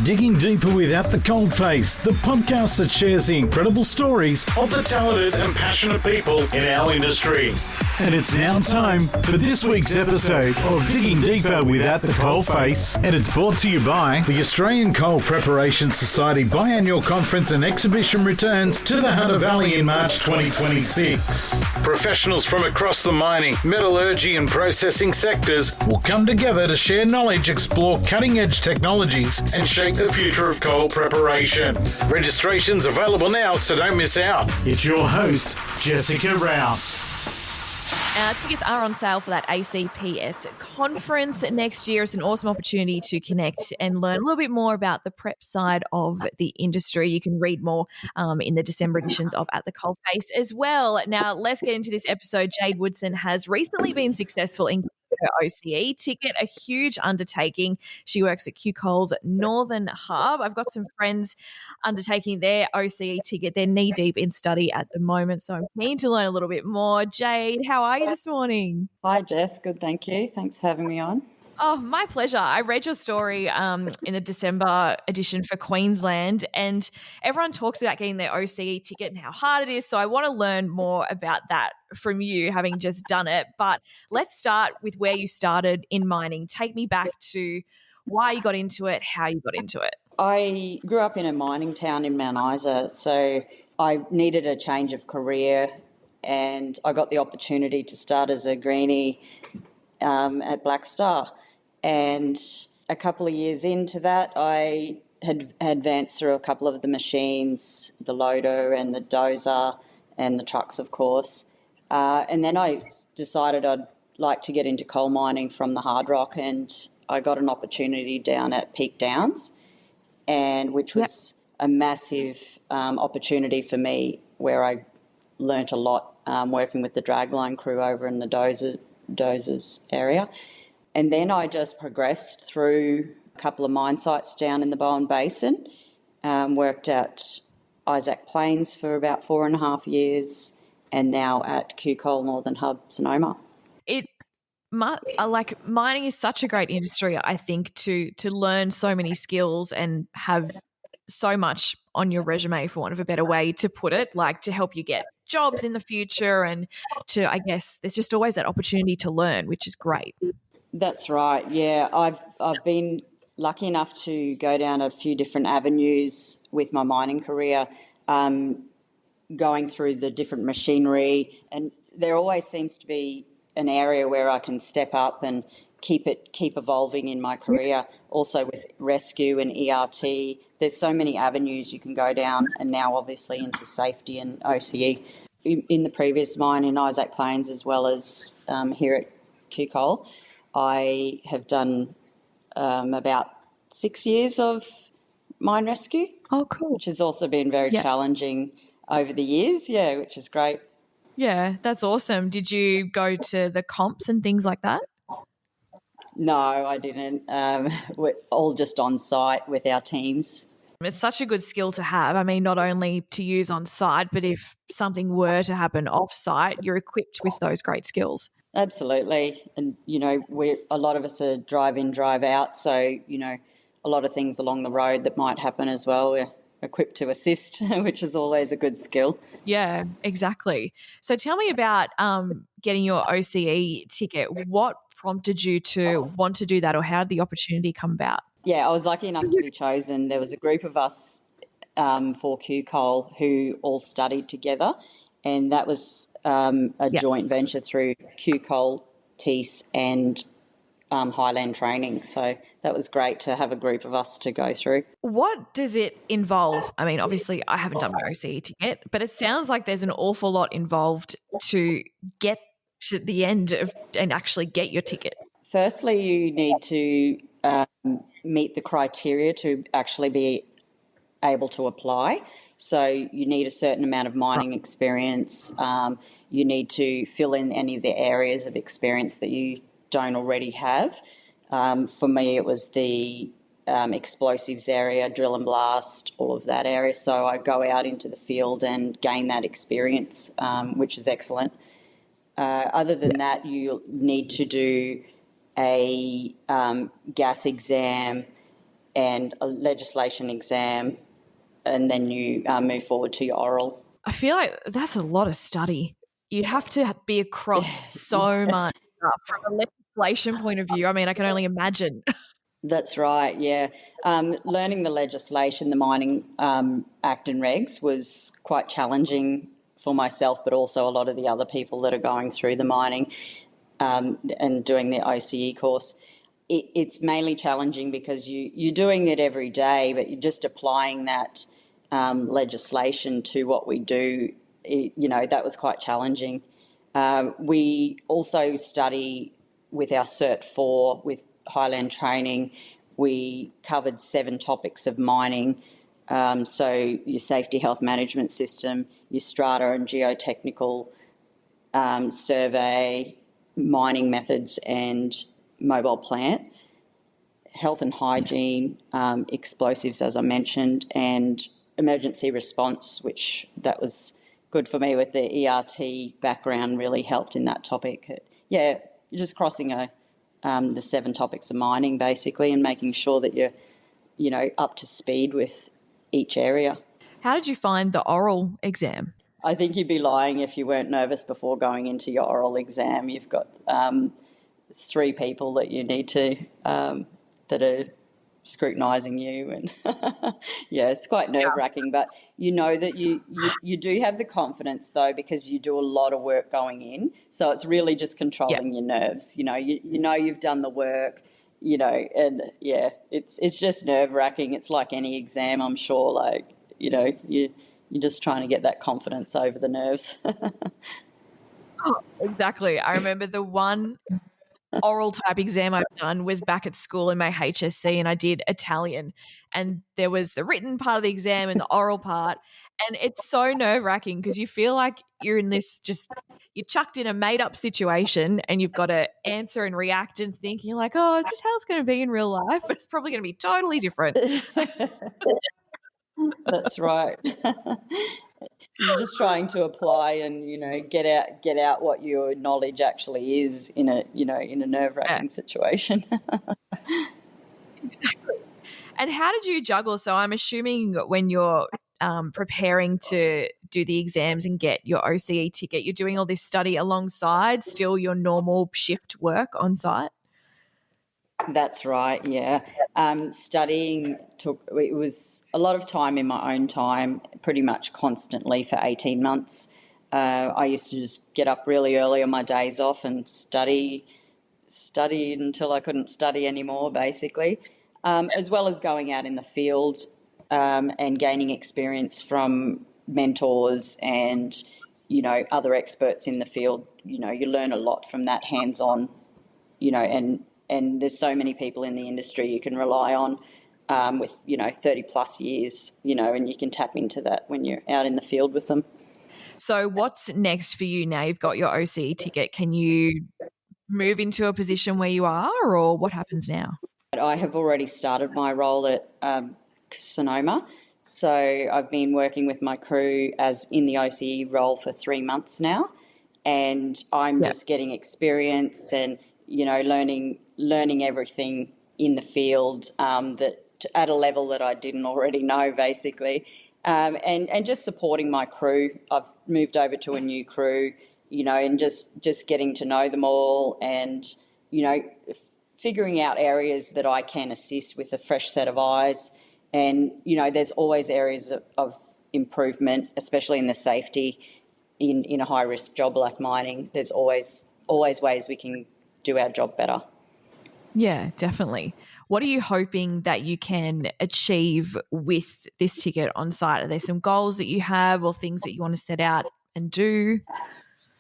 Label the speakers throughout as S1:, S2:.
S1: Digging Deeper Without the Coalface, the podcast that shares the incredible stories of the talented and passionate people in our industry. And it's now time for this week's episode of Digging Deeper Without the Coalface. And it's brought to you by the Australian Coal Preparation Society Biannual Conference and Exhibition returns to the Hunter Valley in March 2026. Professionals from across the mining, metallurgy and processing sectors will come together to share knowledge, explore cutting-edge technologies and shape the future of coal preparation. Registration's available now, so don't miss out. It's your host, Jessica Rouse.
S2: Tickets are on sale for that ACPS conference next year. It's an awesome opportunity to connect and learn a little bit more about the prep side of the industry. You can read more in the December editions of At the Coalface as well. Now, let's get into this episode. Jade Woodsen has recently been successful in her OCE ticket, a huge undertaking. She works at QCoal's Northern Hub. I've got some friends undertaking their OCE ticket. They're knee deep in study at the moment, so I'm keen to learn a little bit more. Jade, how are you this morning?
S3: Hi, Jess. Good, thank you. Thanks for having me on.
S2: Oh, my pleasure. I read your story in the December edition for Queensland, and everyone talks about getting their OCE ticket and how hard it is. So I want to learn more about that from you, having just done it. But let's start with where you started in mining. Take me back to why you got into it, how you got into it.
S3: I grew up in a mining town in Mount Isa, so I needed a change of career, and I got the opportunity to start as a greenie at Black Star. And a couple of years into that, I had advanced through a couple of the machines, the loader and the dozer and the trucks, of course. And then I decided I'd like to get into coal mining from the hard rock, and I got an opportunity down at Peak Downs, and which was a massive opportunity for me, where I learnt a lot working with the dragline crew over in the dozers area. And then I just progressed through a couple of mine sites down in the Bowen Basin, worked at Isaac Plains for about 4.5 years, and now at QCoal Northern Hub, Sonoma.
S2: Mining is such a great industry, I think, to learn so many skills and have so much on your resume, for want of a better way to put it, like to help you get jobs in the future, and to, I guess, there's just always that opportunity to learn, which is great.
S3: That's right, yeah. I've been lucky enough to go down a few different avenues with my mining career, going through the different machinery, and there always seems to be an area where I can step up and keep evolving in my career. Also with rescue and ERT, there's so many avenues you can go down, and now obviously into safety and OCE. In the previous mine in Isaac Plains, as well as here at QCoal, I have done about 6 years of mine rescue.
S2: Oh, cool.
S3: Which has also been very challenging over the years, which is great.
S2: Yeah, that's awesome. Did you go to the comps and things like that?
S3: No, I didn't. We're all just on site with our teams.
S2: It's such a good skill to have. I mean, not only to use on site, but if something were to happen off site, you're equipped with those great skills.
S3: Absolutely. And, a lot of us are drive in, drive out. So, a lot of things along the road that might happen as well. We're equipped to assist, which is always a good skill.
S2: Yeah, exactly. So tell me about getting your OCE ticket. What prompted you to want to do that, or how did the opportunity come about? Yeah,
S3: I was lucky enough to be chosen. There was a group of us for QCoal who all studied together, and that was a joint venture through QCoal, TEAS and Highland Training. So that was great to have a group of us to go through.
S2: What does it involve? I mean, obviously I haven't done my OCE ticket, but it sounds like there's an awful lot involved to get to the end of and actually get your ticket.
S3: Firstly, you need to meet the criteria to actually be able to apply. So you need a certain amount of mining experience. You need to fill in any of the areas of experience that you don't already have. For me, it was the explosives area, drill and blast, all of that area. So I go out into the field and gain that experience, which is excellent. Other than that, you need to do a gas exam and a legislation exam, and then you move forward to your oral.
S2: I feel like that's a lot of study. You'd have to be across so much stuff from a legislation point of view. I mean, I can only imagine.
S3: That's right, yeah. Learning the legislation, the Mining Act and Regs, was quite challenging for myself, but also a lot of the other people that are going through the mining and doing the OCE course. It's mainly challenging because you're doing it every day, but you're just applying that legislation to what we do. That was quite challenging. We also study with our Cert 4 with Highland Training. We covered 7 topics of mining. So your safety health management system, your strata and geotechnical survey, mining methods and mobile plant, health and hygiene, explosives, as I mentioned, and emergency response, which that was good for me with the ERT background, really helped in that topic. Yeah, just crossing the 7 topics of mining basically, and making sure that you're, up to speed with each area.
S2: How did you find the oral exam?
S3: I think you'd be lying if you weren't nervous before going into your oral exam. You've got 3 people that you need to that are scrutinising you, and yeah, it's quite nerve-wracking. But you know that you do have the confidence though, because you do a lot of work going in. So it's really just controlling your nerves. You know you've done the work. And yeah, it's just nerve-wracking. It's like any exam, I'm sure. Like you're just trying to get that confidence over the nerves.
S2: Oh, exactly. I remember the one oral type exam I've done was back at school in my HSC, and I did Italian, and there was the written part of the exam and the oral part, and it's so nerve-wracking because you feel like you're in this you're chucked in a made-up situation and you've got to answer and react and think, you're like, oh, is this how it's going to be in real life? But it's probably going to be totally different.
S3: That's right. You're just trying to apply and get out what your knowledge actually is in a nerve-wracking situation.
S2: Exactly. And how did you juggle? So I'm assuming when you're preparing to do the exams and get your OCE ticket, you're doing all this study alongside still your normal shift work on site?
S3: That's right, yeah. Studying it was a lot of time in my own time, pretty much constantly for 18 months. I used to just get up really early on my days off and study until I couldn't study anymore, basically, as well as going out in the field and gaining experience from mentors and, other experts in the field. You learn a lot from that hands-on, and there's so many people in the industry you can rely on with 30 plus years, and you can tap into that when you're out in the field with them.
S2: So what's next for you now you've got your OCE ticket? Can you move into a position where you are, or what happens now?
S3: I have already started my role at Sonoma. So I've been working with my crew as in the OCE role for 3 months now, and I'm just getting experience and learning everything in the field at a level that I didn't already know, basically, and just supporting my crew. I've moved over to a new crew, and just getting to know them all, and figuring out areas that I can assist with a fresh set of eyes. And there's always areas of improvement, especially in the safety in a high risk job like mining. There's always ways we can do our job better.
S2: Yeah, definitely. What are you hoping that you can achieve with this ticket on site? Are there some goals that you have or things that you want to set out and do?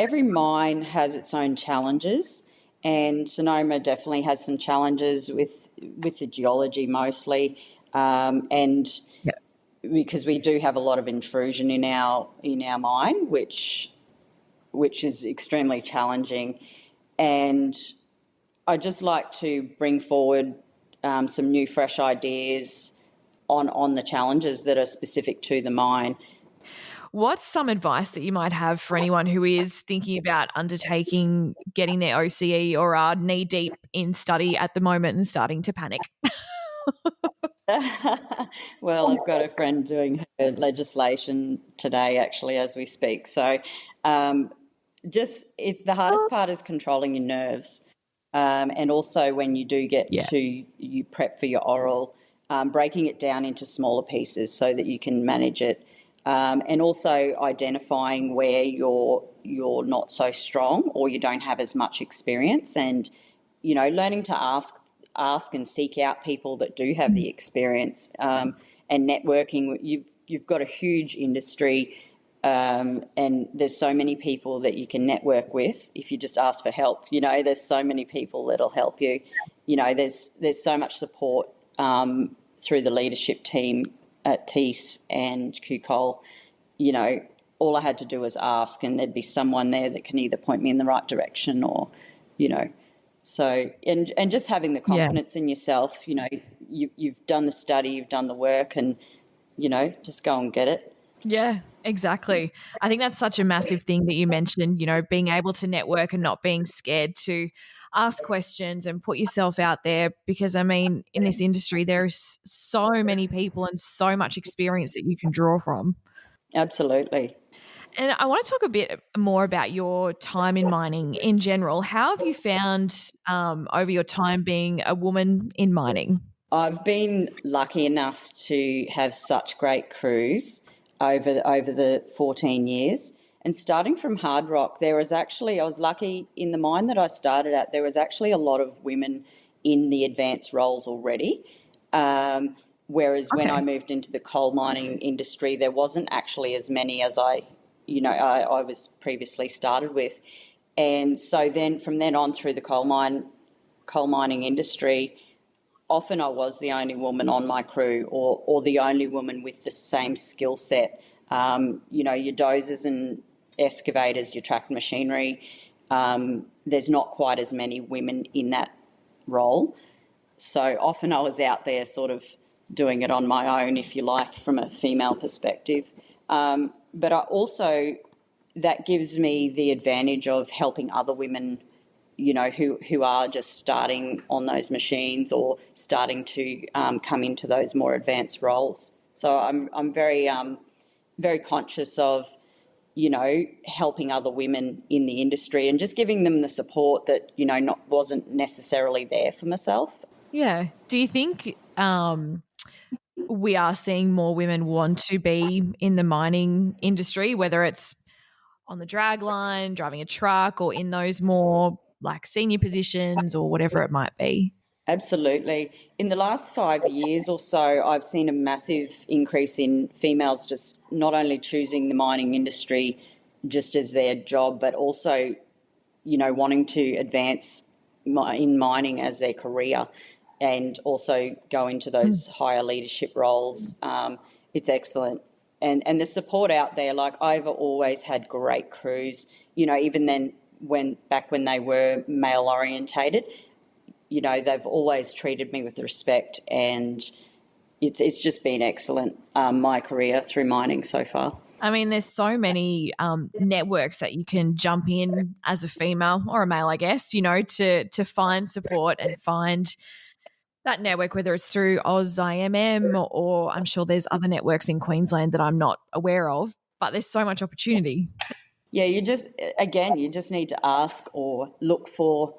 S3: Every mine has its own challenges, and Sonoma definitely has some challenges with the geology mostly, and because we do have a lot of intrusion in our mine, which is extremely challenging. And I'd just like to bring forward some new, fresh ideas on the challenges that are specific to the mine.
S2: What's some advice that you might have for anyone who is thinking about undertaking getting their OCE or are knee deep in study at the moment and starting to panic?
S3: Well, I've got a friend doing her legislation today, actually, as we speak. So, um, just it's the hardest part is controlling your nerves, and also when you do get
S2: Yeah.
S3: to you prep for your oral, breaking it down into smaller pieces so that you can manage it, and also identifying where you're not so strong or you don't have as much experience, and learning to ask and seek out people that do have the experience, and networking. You've got a huge industry, and there's so many people that you can network with if you just ask for help. There's so many people that'll help you. There's so much support through the leadership team at TEAS and QCoal. All I had to do was ask, and there'd be someone there that can either point me in the right direction or, you know. So, and just having the confidence in yourself, you've done the study, you've done the work, and, just go and get it.
S2: Yeah, exactly. I think that's such a massive thing that you mentioned, being able to network and not being scared to ask questions and put yourself out there, because in this industry there's so many people and so much experience that you can draw from.
S3: Absolutely.
S2: And I want to talk a bit more about your time in mining in general. How have you found over your time being a woman in mining?
S3: I've been lucky enough to have such great crews over the 14 years. And starting from hard rock, I was lucky in the mine that I started at, there was actually a lot of women in the advanced roles already. Whereas when I moved into the coal mining industry, there wasn't actually as many as I was previously started with. And so then from then on through the coal mining industry, often I was the only woman on my crew, or the only woman with the same skill set. Your dozers and excavators, your tracked machinery, there's not quite as many women in that role. So often I was out there sort of doing it on my own, if you like, from a female perspective. But that gives me the advantage of helping other women, who are just starting on those machines or starting to come into those more advanced roles. So I'm very very conscious of, helping other women in the industry and just giving them the support that, wasn't necessarily there for myself.
S2: Yeah. Do you think we are seeing more women want to be in the mining industry, whether it's on the drag line, driving a truck, or in those more like senior positions or whatever it might be?
S3: Absolutely. In the last 5 years or so, I've seen a massive increase in females just not only choosing the mining industry just as their job, but also, wanting to advance in mining as their career and also go into those higher leadership roles. It's excellent. And the support out there, like I've always had great crews, even then when they were male orientated, they've always treated me with respect, and it's just been excellent, my career through mining so far.
S2: There's so many networks that you can jump in as a female or a male, I guess, to find support and find that network, whether it's through AusIMM or I'm sure there's other networks in Queensland that I'm not aware of, but there's so much opportunity.
S3: Yeah, you just need to ask or look for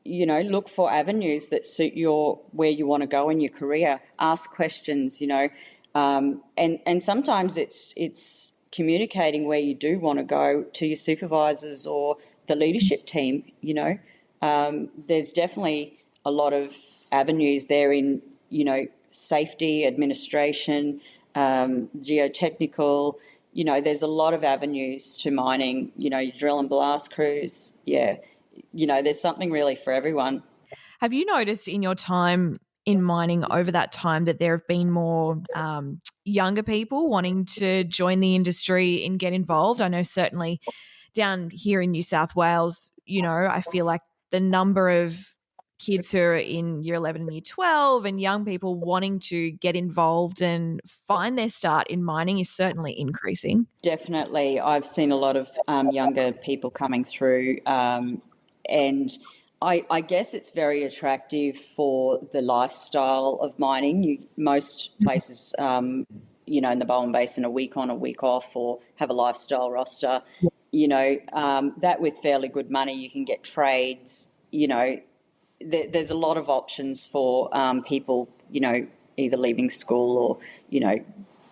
S3: avenues that suit where you want to go in your career. Ask questions, and sometimes it's communicating where you do want to go to your supervisors or the leadership team. There's definitely a lot of avenues there in safety, administration, geotechnical. There's a lot of avenues to mining. Your drill and blast crews. Yeah. There's something really for everyone.
S2: Have you noticed in your time in mining over that time that there have been more younger people wanting to join the industry and get involved? I know certainly down here in New South Wales, I feel like the number of kids who are in year 11 and year 12 and young people wanting to get involved and find their start in mining is certainly increasing.
S3: Definitely. I've seen a lot of younger people coming through, and I guess it's very attractive for the lifestyle of mining. Most places, in the Bowen Basin, a week on, a week off, or have a lifestyle roster. That with fairly good money, you can get trades. There's a lot of options for people, either leaving school or,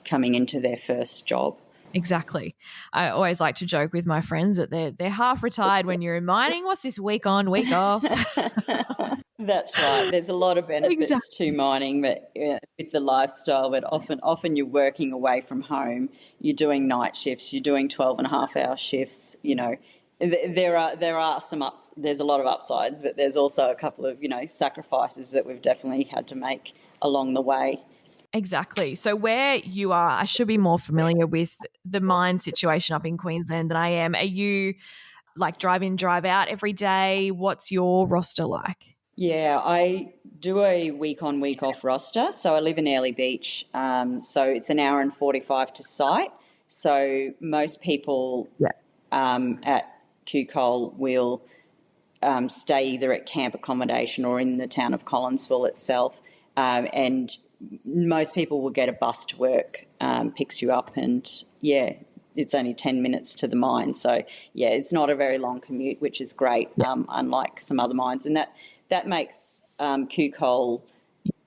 S3: coming into their first job.
S2: Exactly. I always like to joke with my friends that they're half retired when you're in mining. What's this week on, week off?
S3: That's right. There's a lot of benefits to mining, but with the lifestyle. But often you're working away from home. You're doing night shifts. You're doing 12.5-hour shifts. There are some ups. There's a lot of upsides, but there's also a couple of sacrifices that we've definitely had to make along the way.
S2: Exactly. So where you are, I should be more familiar with the mine situation up in Queensland than I am. Are you like drive in, drive out every day? What's your roster like?
S3: Yeah, I do a week on, week off roster. So I live in Airlie Beach. So it's an hour and 45 to site. So most people at QCoal will stay either at camp accommodation or in the town of Collinsville itself. And most people will get a bus to work, picks you up, and it's only 10 minutes to the mine. So it's not a very long commute, which is great, unlike some other mines. And that makes QCoal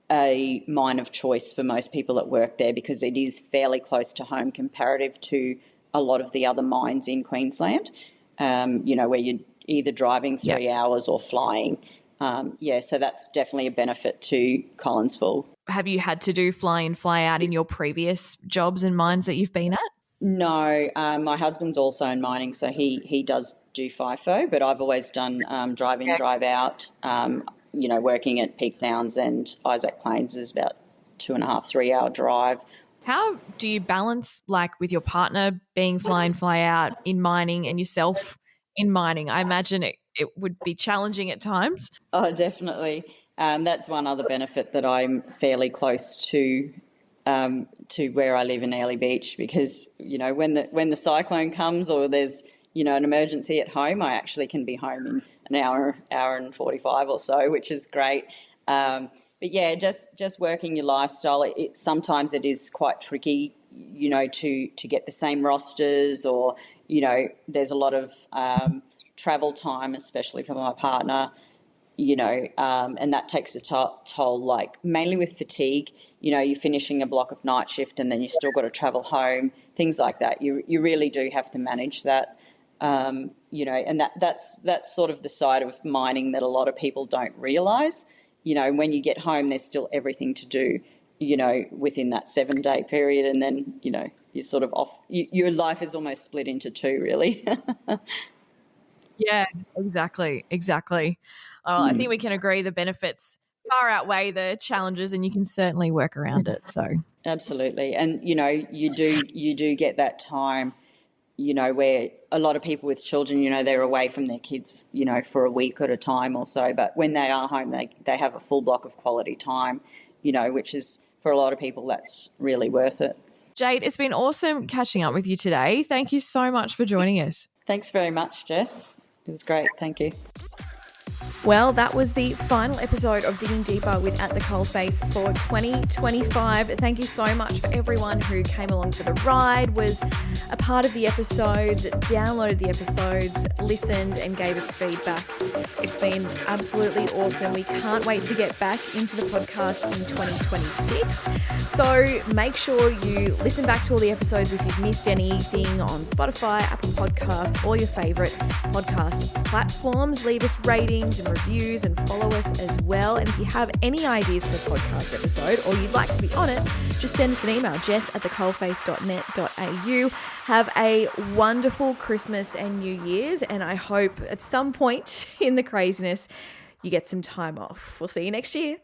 S3: a mine of choice for most people that work there, because it is fairly close to home comparative to a lot of the other mines in Queensland, where you're either driving 3 hours or flying. So that's definitely a benefit to Collinsville.
S2: Have you had to do fly in, fly out in your previous jobs and mines that you've been at?
S3: No, my husband's also in mining, so he does do FIFO, but I've always done drive in, drive out. Working at Peak Downs and Isaac Plains is about 2.5, 3 hour drive.
S2: How do you balance, like, with your partner being fly in, fly out in mining and yourself in mining? I imagine it would be challenging at times.
S3: Oh, definitely. That's one other benefit, that I'm fairly close to where I live in Airlie Beach, because when the cyclone comes or there's an emergency at home, I actually can be home in an hour and 45 or so, which is great. But just working your lifestyle, sometimes it is quite tricky, to get the same rosters, or there's a lot of travel time, especially for my partner. And that takes a toll, like mainly with fatigue. You're finishing a block of night shift and then you still got to travel home, things like that. You really do have to manage that, and that's sort of the side of mining that a lot of people don't realise. When you get home, there's still everything to do, within that 7-day period, and then, you're sort of off. Your life is almost split into two, really.
S2: Yeah, exactly. I think we can agree the benefits far outweigh the challenges, and you can certainly work around it. So
S3: absolutely, and you do get that time, where a lot of people with children, they're away from their kids, for a week at a time or so. But when they are home, they have a full block of quality time, which is, for a lot of people, that's really worth it.
S2: Jade, it's been awesome catching up with you today. Thank you so much for joining us.
S3: Thanks very much, Jess. It was great. Thank you.
S2: Well, that was the final episode of Digging Deeper with At the Coalface for 2025. Thank you so much for everyone who came along for the ride, was a part of the episodes, downloaded the episodes, listened and gave us feedback. It's been absolutely awesome. We can't wait to get back into the podcast in 2026. So make sure you listen back to all the episodes if you've missed anything on Spotify, Apple Podcasts, or your favourite podcast platforms. Leave us ratings and reviews and follow us as well. And if you have any ideas for a podcast episode or you'd like to be on it, just send us an email, jess@thecoalface.net.au. Have a wonderful Christmas and New Year's, and I hope at some point in the craziness you get some time off. We'll see you next year.